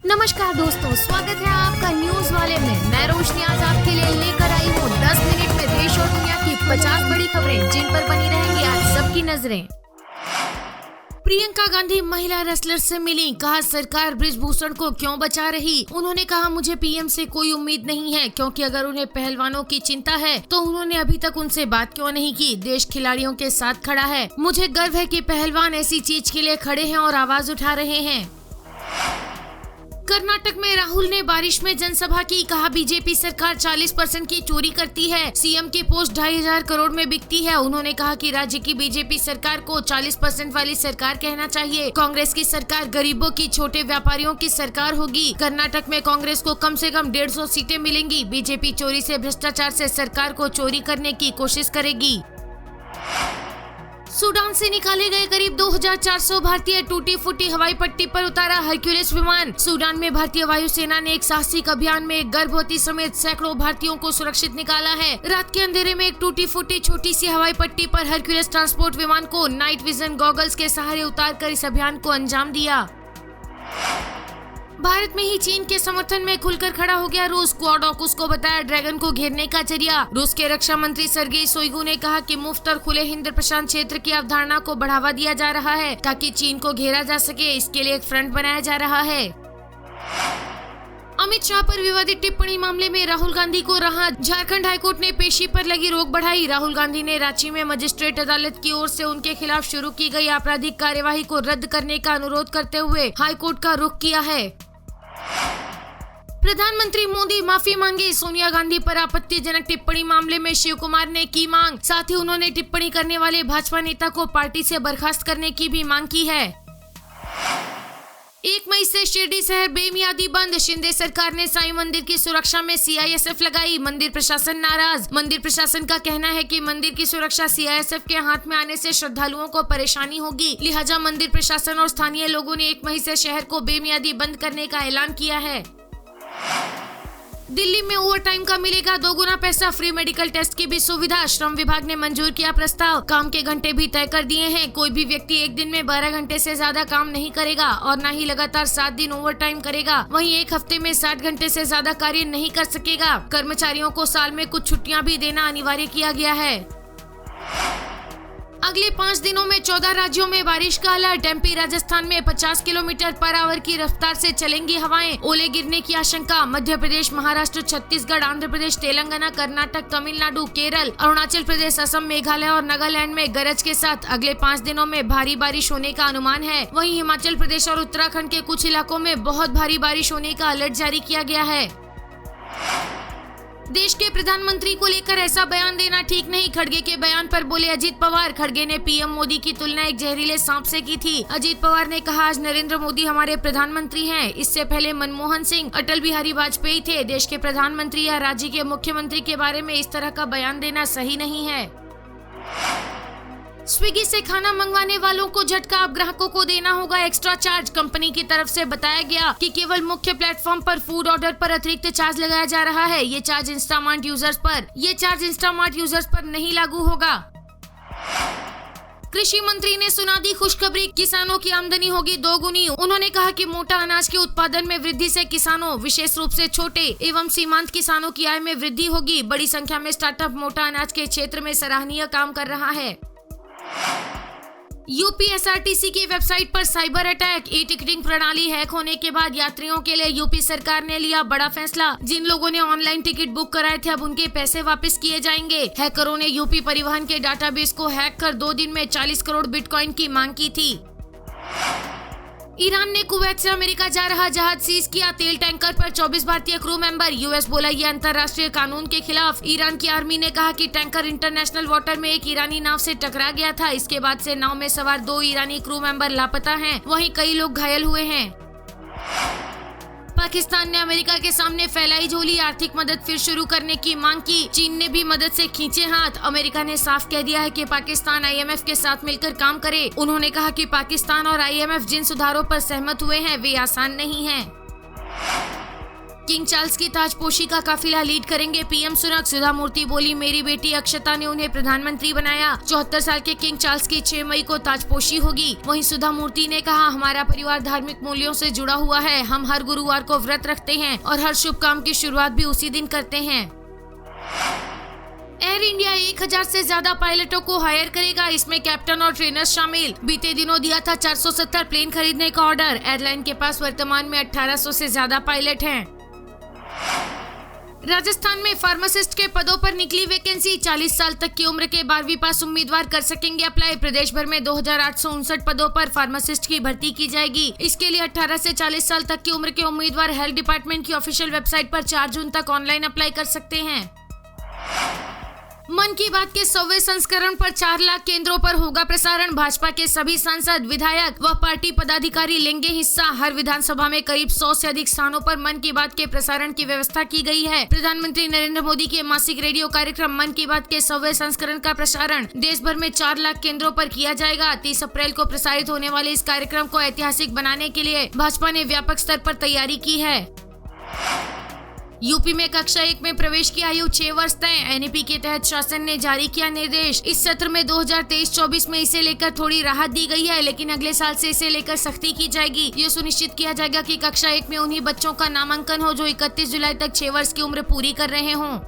नमस्कार दोस्तों, स्वागत है आपका न्यूज वाले में। मैं रोशनी आज आपके लिए लेकर आई हूँ 10 मिनट में देश और दुनिया की 50 बड़ी खबरें जिन पर बनी रहेंगी आज सबकी नजरें। प्रियंका गांधी महिला रेसलर से मिली, कहा सरकार बृजभूषण को क्यों बचा रही। उन्होंने कहा मुझे पीएम से कोई उम्मीद नहीं है, क्योंकि अगर उन्हें पहलवानों की चिंता है तो उन्होंने अभी तक उनसे बात क्यों नहीं की। देश खिलाड़ियों के साथ खड़ा है। मुझे गर्व है कि पहलवान ऐसी चीज के लिए खड़े हैं और आवाज उठा रहे हैं। कर्नाटक में राहुल ने बारिश में जनसभा की, कहा बीजेपी सरकार 40% की चोरी करती है। सीएम की पोस्ट 2,500 करोड़ में बिकती है। उन्होंने कहा कि राज्य की बीजेपी सरकार को 40% वाली सरकार कहना चाहिए। कांग्रेस की सरकार गरीबों की, छोटे व्यापारियों की सरकार होगी। कर्नाटक में कांग्रेस को कम से कम 150 सीटें मिलेंगी। बीजेपी चोरी से, भ्रष्टाचार से सरकार को चोरी करने की कोशिश करेगी। सूडान से निकाले गए करीब 2,400 भारतीय टूटी फूटी हवाई पट्टी पर उतारा हरक्यूलिस विमान। सूडान में भारतीय वायुसेना ने एक साहसिक अभियान में एक गर्भवती समेत सैकड़ों भारतीयों को सुरक्षित निकाला है। रात के अंधेरे में एक टूटी फूटी छोटी सी हवाई पट्टी पर हरक्यूलिस ट्रांसपोर्ट विमान को नाइट विजन गॉगल्स के सहारे उतारकर इस अभियान को अंजाम दिया। भारत में ही चीन के समर्थन में खुलकर खड़ा हो गया रूस। क्वाड ऑकूस को बताया ड्रैगन को घेरने का जरिया। रूस के रक्षा मंत्री सर्गेई शोइगु ने कहा कि मुफ्त और खुले हिंद प्रशांत क्षेत्र की अवधारणा को बढ़ावा दिया जा रहा है ताकि चीन को घेरा जा सके। इसके लिए एक फ्रंट बनाया जा रहा है। अमित शाह पर विवादित टिप्पणी मामले में राहुल गांधी को राहत। झारखंड हाईकोर्ट ने पेशी पर लगी रोक बढ़ाई। राहुल गांधी ने रांची में मजिस्ट्रेट अदालत की ओर से उनके खिलाफ शुरू की गई आपराधिक कार्यवाही को रद्द करने का अनुरोध करते हुए हाईकोर्ट का रुख किया है। प्रधानमंत्री मोदी माफी मांगे। सोनिया गांधी पर आपत्तिजनक टिप्पणी मामले में शिव कुमार ने की मांग। साथ ही उन्होंने टिप्पणी करने वाले भाजपा नेता को पार्टी से बर्खास्त करने की भी मांग की है। 1 मई से शिरडी शहर बेमियादी बंद। शिंदे सरकार ने साईं मंदिर की सुरक्षा में सीआईएसएफ लगाई। मंदिर प्रशासन नाराज। मंदिर प्रशासन का कहना है कि मंदिर की सुरक्षा सीआईएसएफ के हाथ में आने से श्रद्धालुओं को परेशानी होगी, लिहाजा मंदिर प्रशासन और स्थानीय लोगों ने 1 मई से शहर को बेमियादी बंद करने का ऐलान किया है। दिल्ली में ओवर टाइम का मिलेगा 2 गुना पैसा। फ्री मेडिकल टेस्ट की भी सुविधा। श्रम विभाग ने मंजूर किया प्रस्ताव। काम के घंटे भी तय कर दिए हैं। कोई भी व्यक्ति एक दिन में 12 घंटे से ज्यादा काम नहीं करेगा और न ही लगातार 7 दिन ओवर टाइम करेगा। वहीं एक हफ्ते में 60 घंटे से ज्यादा कार्य नहीं कर सकेगा। कर्मचारियों को साल में कुछ छुट्टियां भी देना अनिवार्य किया गया है। अगले 5 दिनों में 14 राज्यों में बारिश का अलर्ट। एमपी राजस्थान में 50 किलोमीटर पर आवर की रफ्तार से चलेंगी हवाएं। ओले गिरने की आशंका। मध्य प्रदेश, महाराष्ट्र, छत्तीसगढ़, आंध्र प्रदेश, तेलंगाना, कर्नाटक, तमिलनाडु, केरल, अरुणाचल प्रदेश, असम, मेघालय और नागालैंड में गरज के साथ अगले 5 दिनों में भारी बारिश होने का अनुमान है। वहीं हिमाचल प्रदेश और उत्तराखंड के कुछ इलाकों में बहुत भारी बारिश होने का अलर्ट जारी किया गया है। देश के प्रधानमंत्री को लेकर ऐसा बयान देना ठीक नहीं। खड़गे के बयान पर बोले अजीत पवार। खड़गे ने पीएम मोदी की तुलना एक जहरीले सांप से की थी। अजीत पवार ने कहा आज नरेंद्र मोदी हमारे प्रधानमंत्री हैं। इससे पहले मनमोहन सिंह, अटल बिहारी वाजपेयी थे। देश के प्रधानमंत्री या राज्य के मुख्यमंत्री के बारे में इस तरह का बयान देना सही नहीं है। स्विगी से खाना मंगवाने वालों को झटका। अब ग्राहकों को देना होगा एक्स्ट्रा चार्ज। कंपनी की तरफ से बताया गया कि केवल मुख्य प्लेटफॉर्म पर फूड ऑर्डर पर अतिरिक्त चार्ज लगाया जा रहा है। ये चार्ज इंस्टामार्ट यूजर्स पर नहीं लागू होगा। कृषि मंत्री ने सुना दी खुशखबरी। किसानों की आमदनी होगी 2 गुनी। उन्होंने कहा कि मोटा अनाज के उत्पादन में वृद्धि से किसानों, विशेष रूप से छोटे एवं सीमांत किसानों की आय में वृद्धि होगी। बड़ी संख्या में स्टार्टअप मोटा अनाज के क्षेत्र में सराहनीय काम कर रहा है। यूपीएसआरटीसी की वेबसाइट पर साइबर अटैक। ई टिकटिंग प्रणाली हैक होने के बाद यात्रियों के लिए यूपी सरकार ने लिया बड़ा फैसला। जिन लोगों ने ऑनलाइन टिकट बुक कराए थे अब उनके पैसे वापस किए जाएंगे। हैकरों ने यूपी परिवहन के डाटाबेस को हैक कर 2 दिन में 40 करोड़ बिटकॉइन की मांग की थी। ईरान ने कुवैत से अमेरिका जा रहा जहाज सीज किया। तेल टैंकर पर 24 भारतीय क्रू मेंबर। यूएस बोला ये अंतर्राष्ट्रीय कानून के खिलाफ। ईरान की आर्मी ने कहा कि टैंकर इंटरनेशनल वाटर में एक ईरानी नाव से टकरा गया था। इसके बाद से नाव में सवार 2 ईरानी क्रू मेंबर लापता हैं। वहीं कई लोग घायल हुए हैं। पाकिस्तान ने अमेरिका के सामने फैलाई झोली। आर्थिक मदद फिर शुरू करने की मांग की। चीन ने भी मदद से खींचे हाथ। अमेरिका ने साफ कह दिया है कि पाकिस्तान आईएमएफ के साथ मिलकर काम करे। उन्होंने कहा कि पाकिस्तान और आईएमएफ जिन सुधारों पर सहमत हुए हैं वे आसान नहीं हैं। किंग चार्ल्स की ताजपोशी का काफिला लीड करेंगे पीएम सुनक। सुधा मूर्ति बोली, मेरी बेटी अक्षता ने उन्हें प्रधानमंत्री बनाया। 74 साल के किंग चार्ल्स की 6 मई को ताजपोशी होगी। वहीं सुधा मूर्ति ने कहा, हमारा परिवार धार्मिक मूल्यों से जुड़ा हुआ है। हम हर गुरुवार को व्रत रखते हैं और हर शुभ काम की शुरुआत भी उसी दिन करते हैं। एयर इंडिया 1000 से ज्यादा पायलटों को हायर करेगा, इसमें कैप्टन और ट्रेनर्स शामिल। बीते दिनों दिया था 470 प्लेन खरीदने का ऑर्डर। एयरलाइन के पास वर्तमान में 1800 से ज्यादा पायलट हैं। राजस्थान में फार्मासिस्ट के पदों पर निकली वैकेंसी। 40 साल तक की उम्र के 12वीं पास उम्मीदवार कर सकेंगे अप्लाई। प्रदेश भर में 2859 पदों पर फार्मासिस्ट की भर्ती की जाएगी। इसके लिए 18 से 40 साल तक की उम्र के उम्मीदवार हेल्थ डिपार्टमेंट की ऑफिशियल वेबसाइट पर 4 जून तक ऑनलाइन अप्लाई कर सकते हैं। मन की बात के 100वें संस्करण पर 4 लाख केंद्रों पर होगा प्रसारण। भाजपा के सभी सांसद, विधायक व पार्टी पदाधिकारी लेंगे हिस्सा। हर विधानसभा में करीब 100 से अधिक स्थानों पर मन की बात के प्रसारण की व्यवस्था की गई है। प्रधानमंत्री नरेंद्र मोदी के मासिक रेडियो कार्यक्रम मन की बात के 100वें संस्करण का प्रसारण देश भर में 4 लाख केंद्रों पर किया जाएगा। 30 अप्रैल को प्रसारित होने वाले इस कार्यक्रम को ऐतिहासिक बनाने के लिए भाजपा ने व्यापक स्तर पर तैयारी की है। यूपी में कक्षा 1 में प्रवेश की आयु 6 वर्ष तय। एनईपी के तहत शासन ने जारी किया निर्देश। इस सत्र में 2023-24 में इसे लेकर थोड़ी राहत दी गई है, लेकिन अगले साल से इसे लेकर सख्ती की जाएगी। ये सुनिश्चित किया जाएगा कि कक्षा 1 में उन्हीं बच्चों का नामांकन हो जो 31 जुलाई तक 6 वर्ष की उम्र पूरी कर रहे हों।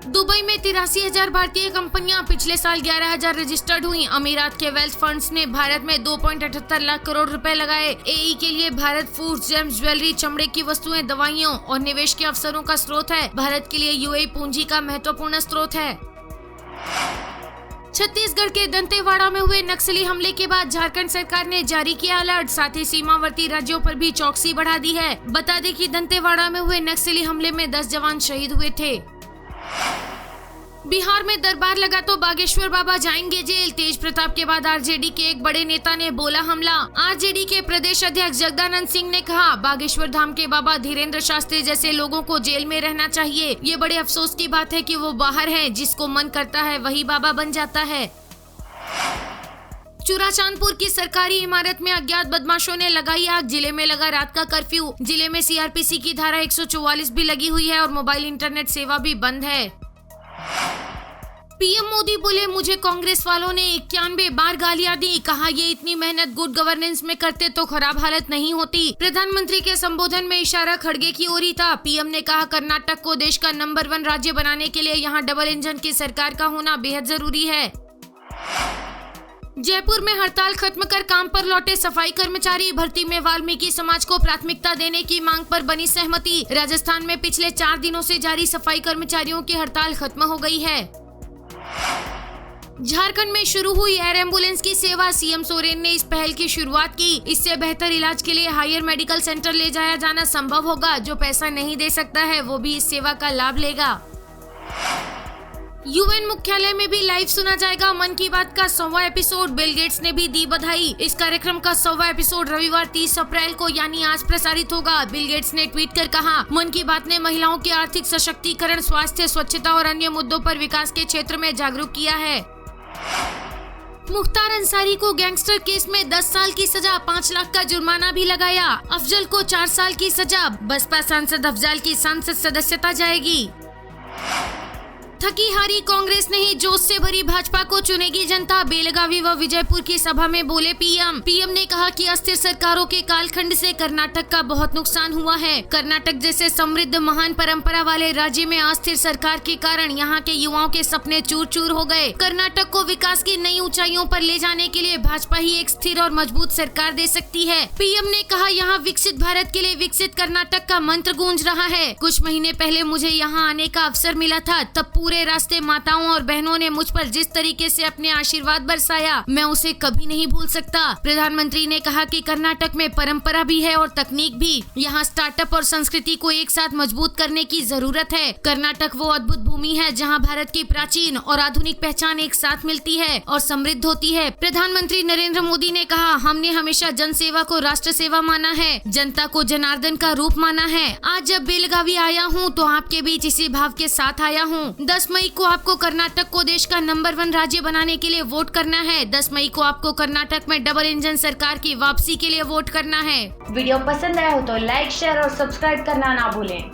दुबई में 83,000 भारतीय कंपनियां, पिछले साल 11,000 रजिस्टर्ड हुई। अमीरात के वेल्थ फंड्स ने भारत में 2.78 लाख करोड़ रुपए लगाए। एई के लिए भारत फूड्स, जेम्स, ज्वेलरी, चमड़े की वस्तुएं, दवाइयों और निवेश के अवसरों का स्रोत है। भारत के लिए यूएई पूंजी का महत्वपूर्ण स्रोत है। छत्तीसगढ़ के दंतेवाड़ा में हुए नक्सली हमले के बाद झारखंड सरकार ने जारी किया अलर्ट। साथ ही सीमावर्ती राज्यों पर भी चौकसी बढ़ा दी है। बता दें कि दंतेवाड़ा में हुए नक्सली हमले में 10 जवान शहीद हुए थे। बिहार में दरबार लगा तो बागेश्वर बाबा जाएंगे जेल। तेज प्रताप के बाद आरजेडी के एक बड़े नेता ने बोला हमला। आरजेडी के प्रदेश अध्यक्ष जगदानंद सिंह ने कहा, बागेश्वर धाम के बाबा धीरेन्द्र शास्त्री जैसे लोगों को जेल में रहना चाहिए। ये बड़े अफसोस की बात है कि वो बाहर हैं। जिसको मन करता है वही बाबा बन जाता है। चूराचांदपुर की सरकारी इमारत में अज्ञात बदमाशों ने लगाई आग। जिले में लगा रात का कर्फ्यू। जिले में सीआरपीसी की धारा 144 भी लगी हुई है और मोबाइल इंटरनेट सेवा भी बंद है। पीएम मोदी बोले, मुझे कांग्रेस वालों ने 91 बार गालियां दी। कहा, ये इतनी मेहनत गुड गवर्नेंस में करते तो खराब हालत नहीं होती। प्रधानमंत्री के संबोधन में इशारा खड़गे की ओर ही था। पीएम ने कहा, कर्नाटक को देश का नंबर 1 राज्य बनाने के लिए यहाँ डबल इंजन की सरकार का होना बेहद जरूरी है। जयपुर में हड़ताल खत्म कर काम पर लौटे सफाई कर्मचारी। भर्ती में वाल्मीकि समाज को प्राथमिकता देने की मांग पर बनी सहमति। राजस्थान में पिछले 4 दिनों से जारी सफाई कर्मचारियों की हड़ताल खत्म हो गई है। झारखंड में शुरू हुई एयर एम्बुलेंस की सेवा। सीएम सोरेन ने इस पहल की शुरुआत की। इससे बेहतर इलाज के लिए हायर मेडिकल सेंटर ले जाया जाना संभव होगा। जो पैसा नहीं दे सकता है वो भी इस सेवा का लाभ लेगा। यूएन मुख्यालय में भी लाइव सुना जाएगा मन की बात का 100वां एपिसोड। बिल गेट्स ने भी दी बधाई। इस कार्यक्रम का 100वां एपिसोड रविवार 30 अप्रैल को यानी आज प्रसारित होगा। बिल गेट्स ने ट्वीट कर कहा, मन की बात ने महिलाओं के आर्थिक सशक्तिकरण, स्वास्थ्य, स्वच्छता और अन्य मुद्दों पर विकास के क्षेत्र में जागरूक किया है। मुख्तार अंसारी को गैंगस्टर केस में 10 साल की सजा, 5 लाख का जुर्माना भी लगाया। अफजल को 4 साल की सजा। बसपा सांसद अफजल की संसद सदस्यता जाएगी। थकी हारी कांग्रेस नहीं, जोश से भरी भाजपा को चुनेगी जनता। बेलगावी व विजयपुर की सभा में बोले पीएम ने कहा कि अस्थिर सरकारों के कालखंड से कर्नाटक का बहुत नुकसान हुआ है। कर्नाटक जैसे समृद्ध महान परंपरा वाले राज्य में अस्थिर सरकार के कारण यहाँ के युवाओं के सपने चूर चूर हो गए। कर्नाटक को विकास की नई ऊंचाइयों पर ले जाने के लिए भाजपा ही एक स्थिर और मजबूत सरकार दे सकती है। पीएम ने कहा, यहाँ विकसित भारत के लिए विकसित कर्नाटक का मंत्र गूंज रहा है। कुछ महीने पहले मुझे यहाँ आने का अवसर मिला था। तब पूरे रास्ते माताओं और बहनों ने मुझ पर जिस तरीके से अपने आशीर्वाद बरसाया, मैं उसे कभी नहीं भूल सकता। प्रधानमंत्री ने कहा कि कर्नाटक में परंपरा भी है और तकनीक भी। यहाँ स्टार्टअप और संस्कृति को एक साथ मजबूत करने की जरूरत है। कर्नाटक वो अद्भुत भूमि है जहाँ भारत की प्राचीन और आधुनिक पहचान एक साथ मिलती है और समृद्ध होती है। प्रधानमंत्री नरेंद्र मोदी ने कहा, हमने हमेशा जन सेवा को राष्ट्र सेवा माना है, जनता को जनार्दन का रूप माना है। आज जब बेलगावी आया हूँ तो आपके बीच इसी भाव के साथ आया हूँ। 10 10 मई को आपको कर्नाटक को देश का नंबर 1 राज्य बनाने के लिए वोट करना है। 10 मई को आपको कर्नाटक में डबल इंजन सरकार की वापसी के लिए वोट करना है। वीडियो पसंद आया हो तो लाइक, शेयर और सब्सक्राइब करना ना भूलें।